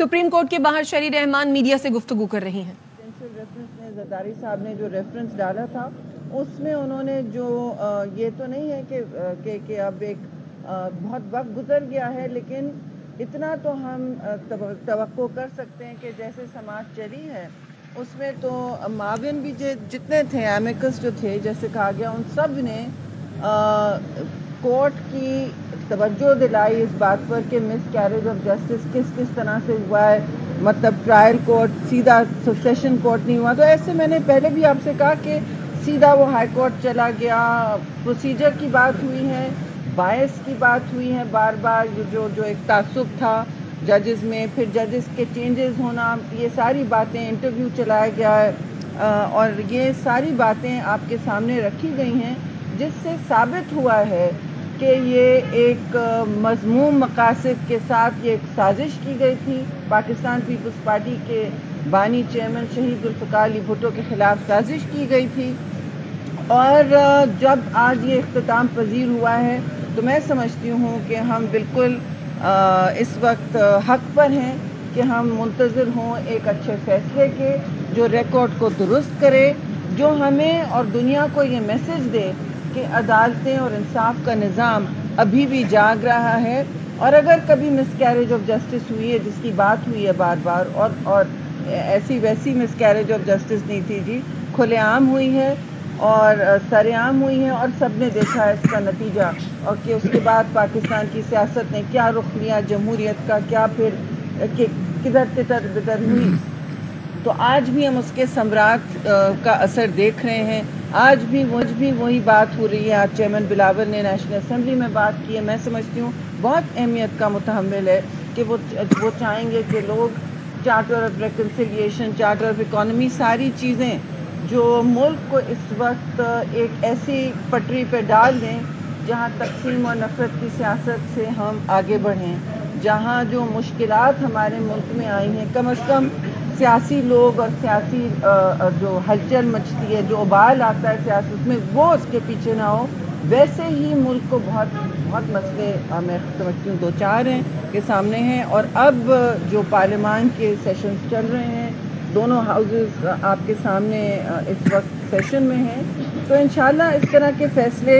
Supreme court के बाहर शरी रहमान मीडिया से गुफ्तगू कर रही हैं। ज़रदारी साहब ने जो रेफरेंस डाला था उसमें उन्होंने जो ये तो नहीं है कि अब एक बहुत वक्त गुजर गया है, लेकिन इतना तो हम तवक्को कर सकते हैं कि जैसे समाज चली है उसमें तो माविन भी जितने थे, एमिकस जो थे, जैसे कहा गया, उन सब ने कोर्ट की तवज्जो दिलाई इस बात पर कि मिस कैरेज ऑफ जस्टिस किस तरह से हुआ है, मतलब ट्रायल कोर्ट सीधा सेशन कोर्ट नहीं हुआ। तो ऐसे मैंने पहले भी आपसे कहा कि सीधा वो हाई कोर्ट चला गया, प्रोसीजर की बात हुई है, बायस की बात हुई है, बार बार जो एक तासुब था जजेस में, फिर जजेस के चेंजेस होना, ये सारी बातें, इंटरव्यू चलाया गया है और ये सारी बातें आपके सामने रखी गई हैं, जिससे साबित हुआ है कि ये एक मज़मूम मकासद के साथ ये एक साजिश की गई थी। पाकिस्तान पीपल्स पार्टी के बानी चेयरमैन शहीद जुल्फ़िकार अली भुट्टो के ख़िलाफ़ साजिश की गई थी और जब आज ये इख्तिताम पजीर हुआ है तो मैं समझती हूँ कि हम बिल्कुल इस वक्त हक पर हैं कि हम मुंतज़िर हों एक अच्छे फैसले के, जो रिकॉर्ड को दुरुस्त करे, जो हमें और दुनिया को ये मैसेज दे कि अदालतें और इंसाफ का निज़ाम अभी भी जाग रहा है। और अगर कभी मिसकैरेज ऑफ जस्टिस हुई है, जिसकी बात हुई है बार बार, और ऐसी वैसी मिसकैरेज ऑफ जस्टिस नहीं थी जी, खुलेआम हुई है और सरेआम हुई है और सब ने देखा है इसका नतीजा, और कि उसके बाद पाकिस्तान की सियासत ने क्या रुख लिया जमहूरियत का, क्या फिर किधर तितर बितर हुई। तो आज भी हम उसके सम्राट का असर देख रहे हैं। आज भी वही बात हो रही है। आज चेयरमैन बिलावल ने नेशनल असेंबली में बात की है। मैं समझती हूँ बहुत अहमियत का मुतहम्मिल है कि वो चाहेंगे कि लोग charter of reconciliation, charter of economy, सारी चीज़ें जो मुल्क को इस वक्त एक ऐसी पटरी पे डाल दें जहाँ तकसीम और नफरत की सियासत से हम आगे बढ़ें, जहाँ जो मुश्किलात हमारे मुल्क में आई हैं, कम अज़ कम सियासी लोग और सियासी जो हलचल मचती है, जो उबाल आता है सियासत में, वो उसके पीछे ना हो। वैसे ही मुल्क को बहुत मसले मैं समझती हूँ 2-4 हैं के सामने हैं, और अब जो पार्लियामान के सेशंस चल रहे हैं, दोनों हाउसेस आपके सामने इस वक्त सेशन में हैं, तो इंशाल्लाह इस तरह के फैसले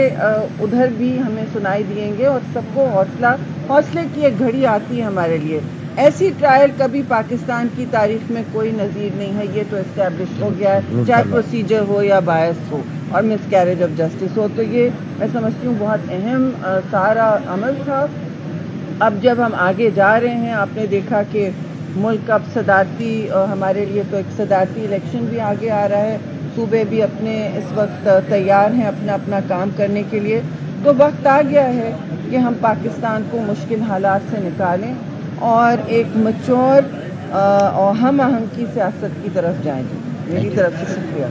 उधर भी हमें सुनाई देंगे और सबको हौसले की एक घड़ी आती है हमारे लिए। ऐसी ट्रायल कभी पाकिस्तान की तारीख में कोई नज़ीर नहीं है, ये तो एस्टैब्लिश हो गया है, चाहे प्रोसीजर हो या बायस हो और मिसकैरेज ऑफ जस्टिस हो। तो ये मैं समझती हूँ बहुत अहम सारा अमल था। अब जब हम आगे जा रहे हैं, आपने देखा कि मुल्क अब सदारती, हमारे लिए तो एक सदारती इलेक्शन भी आगे आ रहा है, सूबे भी अपने इस वक्त तैयार हैं अपना काम करने के लिए। तो वक्त आ गया है कि हम पाकिस्तान को मुश्किल हालात से निकालें और एक मैच्योर और हम आहंग की सियासत की तरफ जाएं। मेरी तरफ से शुक्रिया।